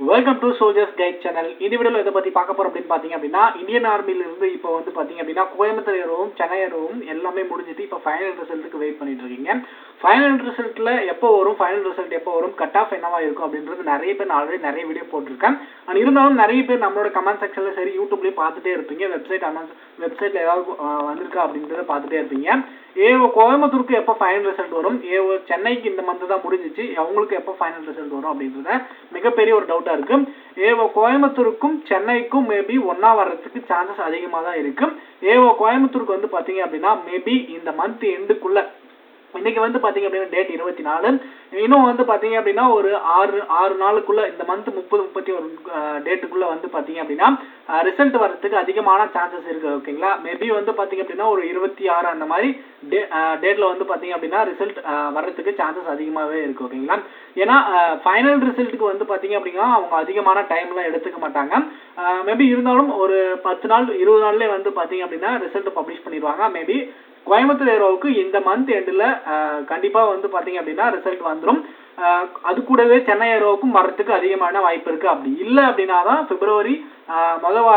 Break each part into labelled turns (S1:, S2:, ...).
S1: Welcome to soldiers guide channel. இந்த வீடியோவில் இதை பற்றி பார்க்க போகிறோம் அப்படின்னு பார்த்தீங்க அப்படின்னா, இந்தியன் ஆர்மியிலிருந்து இப்போ வந்து பார்த்தீங்க அப்படின்னா கோயம்புத்தூர் ஏரோவும் சென்னை ஏரோவும் எல்லாமே முடிஞ்சிட்டு இப்போ ஃபைனல் ரிசல்ட்டுக்கு வெயிட் பண்ணிட்டு இருக்கீங்க. ஃபைனல் ரிசல்ட்டில் எப்போ வரும், ஃபைனல் ரிசல்ட் எப்போ வரும், கட் ஆஃப் என்னவா இருக்கும் அப்படின்றது நிறைய பேர் நான் ஆல்ரெடி நிறைய வீடியோ போட்டிருக்கேன். அண்ட் இருந்தாலும் நிறைய பேர் நம்மளோட கமெண்ட் செக்ஷனில் சரி யூடியூப்லேயே பார்த்துட்டே இருப்பீங்க. வெப்சைட்டில் ஏதாவது வந்திருக்கா அப்படின்றத பார்த்துட்டே இருப்பீங்க. ஏஓ கோயம்புத்தூருக்கு எப்போ ஃபைனல் ரிசல்ட் வரும், ஏஓ சென்னைக்கு இந்த மந்த் தான் முடிஞ்சிச்சு, அவங்களுக்கு எப்போ ஃபைனல் ரிசல்ட் வரும் அப்படின்றத மிகப்பெரிய ஒரு டவுட்டாக இருக்கு. ஏஓ கோயம்புத்தூருக்கும் சென்னைக்கும் மேபி ஒன்னா வர்றதுக்கு சான்சஸ் அதிகமாக தான் இருக்கு. ஏஓ கோயம்புத்தூருக்கு வந்து பார்த்தீங்க அப்படின்னா மேபி இந்த மந்த் எண்டுக்குள்ள, இன்னைக்கு வந்து பார்த்தீங்க அப்படின்னா டேட் 24, இன்னும் வந்து பார்த்தீங்க அப்படின்னா ஒரு ஆறு நாளுக்குள்ள இந்த மந்த் 30-31 டேட்டுக்குள்ள வந்து பார்த்தீங்க அப்படின்னா ரிசல்ட் வர்றதுக்கு அதிகமான சான்சஸ் இருக்கு. ஓகேங்களா, மேபி வந்து பார்த்தீங்க அப்படின்னா ஒரு 26 அந்த மாதிரி டேட்ல வந்து பார்த்தீங்க அப்படின்னா ரிசல்ட் வர்றதுக்கு சான்சஸ் அதிகமாகவே இருக்கு. ஓகேங்களா, ஏன்னா ஃபைனல் ரிசல்ட்டுக்கு வந்து பார்த்தீங்க அப்படின்னா அவங்க அதிகமான டைம்லாம் எடுத்துக்க மாட்டாங்க. மேபி இருந்தாலும் ஒரு 10 நாள் 20 நாள்லேயே வந்து பார்த்தீங்க அப்படின்னா ரிசல்ட் பப்ளிஷ் பண்ணிடுவாங்க. மேபி கோயம்புத்தூர் ஏரோவுக்கு இந்த மந்த் எண்டில் கண்டிப்பாக வந்து பார்த்தீங்க அப்படின்னா ரிசல்ட் வந்துடும். அது கூடவே சென்னை ஏரோவுக்கும் வர்றதுக்கு அதிகமான வாய்ப்பு இருக்குது. அப்படி இல்லை அப்படின்னா தான் பிப்ரவரி மொதல்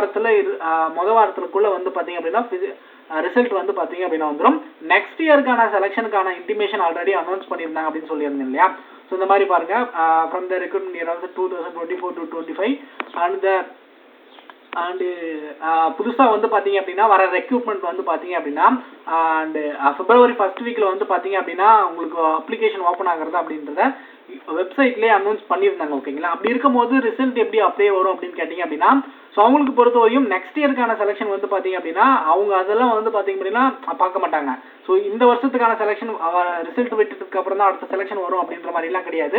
S1: வாரத்துக்குள்ளே வந்து பார்த்தீங்க அப்படின்னா ரிசல்ட் வந்து பார்த்தீங்க அப்படின்னா வந்துடும். நெக்ஸ்ட் இயருக்கான செலெக்ஷனுக்கான இன்டிமேஷன் ஆல்ரெடி அனௌன்ஸ் பண்ணியிருந்தாங்க அப்படின்னு சொல்லியிருந்தேன் இல்லையா. ஸோ இந்த மாதிரி பாருங்க, from the recruitment year of 2024 to 25 and புதுசாக வந்து பார்த்தீங்க அப்படின்னா வர ரெக்ரூட்மெண்ட் வந்து பார்த்தீங்க அப்படின்னா அண்டு பிப்ரவரி ஃபர்ஸ்ட் வீக்கில் வந்து பார்த்தீங்க அப்படின்னா உங்களுக்கு அப்ளிகேஷன் ஓப்பன் ஆகிறது அப்படின்றத வெப்சைட்லேயே அனௌன்ஸ் பண்ணியிருந்தாங்க. ஓகேங்களா, அப்படி இருக்கும்போது ரிசல்ட் எப்படி அப்படியே வரும் அப்படின்னு கேட்டிங்க அப்படின்னா, ஸோ அவங்களுக்கு பொறுத்தவரையும் நெக்ஸ்ட் இயருக்கான செலெக்ஷன் வந்து பார்த்தீங்க அப்படின்னா அவங்க அதெல்லாம் வந்து பார்த்தீங்க அப்படின்னா பார்க்க மாட்டாங்க. ஸோ இந்த வருஷத்துக்கான செலெக்ஷன் ரிசல்ட் விட்டதுக்கு அப்புறம் தான் அடுத்த செலெக்ஷன் வரும் அப்படின்ற மாதிரிலாம் கிடையாது.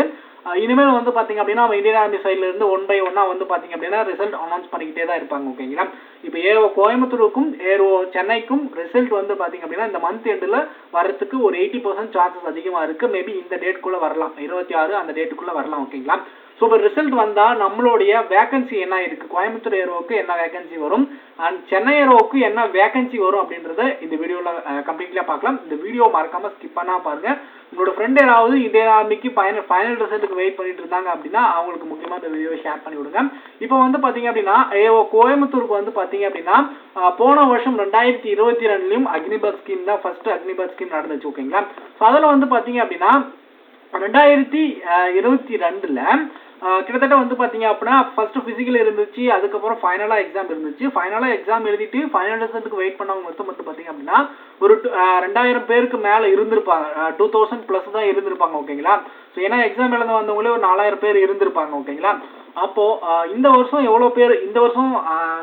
S1: இனிமேல் வந்து பார்த்தீங்க அப்படின்னா இந்தியன் ஆர்மி சைட்லேருந்து 1 by 1 வந்து பார்த்தீங்க அப்படின்னா ரிசல்ட் அனௌன்ஸ் பண்ணிக்கிட்டே தான் இருப்பாங்க. ஓகேங்களா, இப்போ ஏஓ கோயம்புத்தூருக்கும் ஏஓ சென்னைக்கும் ரிசல்ட் வந்து பார்த்தீங்க அப்படின்னா இந்த மந்த் எண்டில் வரத்துக்கு ஒரு 80% சான்சஸ் அதிகமாக இருக்குது. மேபி இந்த டேட்டுக்குள்ளே வரலாம், 26 அந்த டேட்டுக்குள்ளே வரலாம். ஓகேங்களா, ஸோ இப்போ ரிசல்ட் வந்தால் நம்மளுடைய வேகன்சி என்ன இருக்குது, கோயம்புத்தூர் ஏரோவுக்கு என்ன வேகன்சி வரும் அண்ட் சென்னை ஏரோவுக்கு என்ன வேகன்சி வரும் அப்படின்றத இந்த வீடியோவில் கம்ப்ளீட்லியாக பார்க்கலாம். இந்த வீடியோ மறக்காமல் ஸ்கிப் பண்ணால் பாருங்கள். உங்களோட ஃப்ரெண்ட் யாராவது இந்தியன் ஆர்மிக்கு ஃபைனல் ரிசல்ட்டுக்கு வெயிட் பண்ணிட்டு இருந்தாங்க அப்படின்னா அவங்களுக்கு முக்கியமாக இந்த வீடியோவை ஷேர் பண்ணி விடுங்க. இப்போ வந்து பார்த்தீங்க அப்படின்னா ஏஓ கோயம்புத்தூருக்கு வந்து பார்த்தீங்க அப்படின்னா போன வருஷம் 2022 அக்னிபத் ஸ்கீம் தான் ஃபர்ஸ்ட் அக்னிபத் ஸ்கீம் நடந்துச்சு. ஓகேங்களா, ஸோ அதில் வந்து பார்த்தீங்க அப்படின்னா 2022 கிட்டத்தட்ட வந்து பார்த்தீங்க அப்படின்னா ஃபர்ஸ்ட் ஃபிசிக்கல் இருந்துச்சு, அதுக்கப்புறம் ஃபைனலாக எக்ஸாம் இருந்துச்சு. ஃபைனலாக எக்ஸாம் எழுதிட்டு ஃபைனல் ரிசல்ட்டுக்கு வெயிட் பண்ணவங்க மட்டும் பார்த்தீங்க அப்படின்னா ஒரு 2000 பேருக்கு மேலே இருந்திருப்பாங்க, 2000+ தான் இருந்திருப்பாங்க. ஓகேங்களா, ஸோ ஏன்னா எக்ஸாம் எழுத வந்தவங்களே ஒரு 4000 பேர் இருந்திருப்பாங்க. ஓகேங்களா, அப்போது இந்த வருஷம் எவ்வளோ பேர், இந்த வருஷம்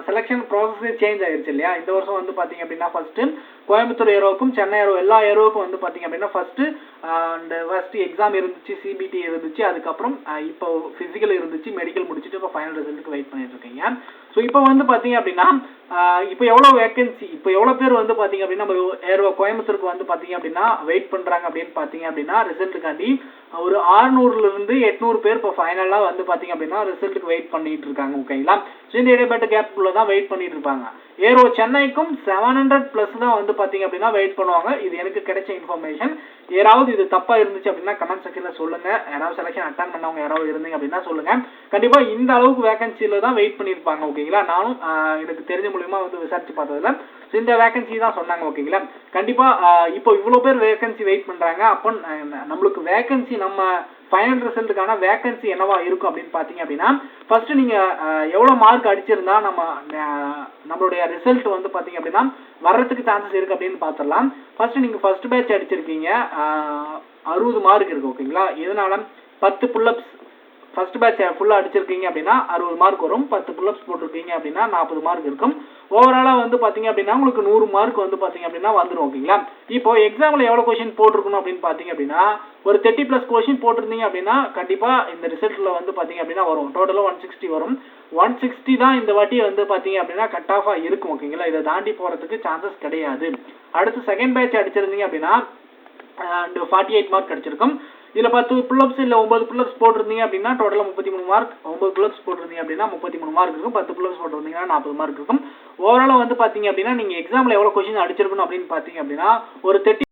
S1: செலெக்ஷன் ப்ராசஸே சேஞ்ச் ஆயிடுச்சு இல்லையா. இந்த வருஷம் வந்து பார்த்தீங்க அப்படின்னா ஃபர்ஸ்ட்டு கோயம்புத்தூர் ஏரோவுக்கும் சென்னை ஏரோ எல்லா ஏரோவுக்கும் வந்து பார்த்தீங்க அப்படின்னா ஃபர்ஸ்ட்டு எக்ஸாம் இருந்துச்சு, சிபிடி இருந்துச்சு, அதுக்கப்புறம் இப்போ ஃபிசிக்கல் இருந்துச்சு, மெடிக்கல் முடிச்சுட்டு இப்போ ஃபைனல் ரிசல்ட்டுக்கு வெயிட் பண்ணிட்டு இருக்கீங்க. ஸோ இப்போ வந்து பார்த்தீங்க அப்படின்னா இப்போ எவ்வளோ வேகன்சி, இப்போ எவ்வளோ பேர் வந்து பார்த்தீங்க அப்படின்னா நம்ம ஏரோ கோயம்புத்தூருக்கு வந்து பார்த்தீங்க அப்படின்னா வெயிட் பண்ணுறாங்க அப்படின்னு பார்த்தீங்க அப்படின்னா ரிசல்ட்டுக்காண்டி ஒரு 600 to 800 பேர் இப்போ ஃபைனலாக வந்து பார்த்தீங்க அப்படின்னா ரிசல்ட்டுக்கு வெயிட் பண்ணிட்டு இருக்காங்க. ஓகேங்களா, ஸோ இந்த இடைப்பட்ட கேப்புக்குள்ள தான் வெயிட் பண்ணிட்டு இருப்பாங்க. ஏரோ சென்னைக்கும் 700+ தான் வந்து பார்த்தீங்க அப்படின்னா வெயிட் பண்ணுவாங்க. இது எனக்கு கிடைச்ச இன்ஃபர்மேஷன். யாராவது இது தப்பாக இருந்துச்சு அப்படின்னா கமெண்ட் செக்ஷனில் சொல்லுங்கள். யாராவது செலெக்ஷன் அட்டன் பண்ணவங்க யாராவது இருந்தீங்க அப்படின்னா சொல்லுங்கள். கண்டிப்பாக இந்த அளவுக்கு வேகன்சியில் தான் வெயிட் பண்ணியிருப்பாங்க. ஓகேங்களா, நானும் எனக்கு தெரிஞ்ச மூலியமாக வந்து விசாரிச்சு பார்த்ததில்ல. ஸோ இந்த வேகன்சி தான் சொன்னாங்க. ஓகேங்களா, கண்டிப்பாக இப்போ இவ்வளோ பேர் வேகன்சி வெயிட் பண்ணுறாங்க. அப்போ நம்மளுக்கு வேகன்சி நம்ம ஃபைனல் ரிசல்ட்டுக்கான வேகன்சி என்னவா இருக்கும் அப்படின்னு பார்த்தீங்க அப்படின்னா ஃபர்ஸ்ட் நீங்கள் எவ்வளோ மார்க் அடிச்சிருந்தா நம்மளுடைய ரிசல்ட் வந்து பார்த்தீங்க அப்படின்னா வர்றதுக்கு சான்சஸ் இருக்குது அப்படின்னு பார்த்துடலாம். ஃபர்ஸ்ட் நீங்கள் ஃபர்ஸ்ட் பேட்ச் அடிச்சிருக்கீங்க, 60 மார்க் இருக்குது. ஓகேங்களா, இதனால 10 புல்லப்ஸ் ஃபர்ஸ்ட் பேட்ச் ஃபுல்லாக அடிச்சிருக்கீங்க அப்படின்னா 60 மார்க் வரும். 10 புல்லப்ஸ் போட்டிருக்கீங்க அப்படின்னா 40 மார்க் இருக்கும். ஓவராலாக வந்து பார்த்தீங்க அப்படின்னா உங்களுக்கு 100 மார்க் வந்து பார்த்தீங்க அப்படின்னா வந்துடும். ஓகேங்களா, இப்போ எக்ஸாமில் எவ்வளோ கொஷின் போட்டிருக்கணும் அப்படின்னு பார்த்தீங்க அப்படின்னா ஒரு 30+ கொஷின் போட்டிருந்தீங்க அப்படின்னா கண்டிப்பாக இந்த ரிசல்ட்டில் வந்து பார்த்தீங்க அப்படின்னா வரும். டோட்டலாக 160 வரும். 160 தான் இந்த வாட்டி வந்து பார்த்தீங்க அப்படின்னா கட் ஆஃபாக இருக்கும். ஓகேங்களா, இதை தாண்டி போகிறதுக்கு சான்சஸ் கிடையாது. அடுத்து செகண்ட் பேட்ச் அடிச்சிருந்தீங்க அப்படின்னா 48 மார்க் அடிச்சிருக்கும். இதில் 10 புல்லப்ஸ் இல்லை 9 புல்லப்ஸ் போட்டிருந்தீங்க அப்படின்னா டோட்டலாக 33 மார்க். 9 புல்லப்ஸ் போட்டிருந்தீங்க அப்படின்னா 33 மார்க் இருக்கும். 10 புல்லப்ஸ் போட்டிருந்தீங்கன்னா 40 மார்க் இருக்கும். ஓவராலாக வந்து பார்த்தீங்க அப்படின்னா நீங்கள் எக்ஸாமில் எவ்வளோ கொஷின் அடிச்சிருக்கணும் அப்படின்னு பார்த்தீங்க அப்படின்னா ஒரு 30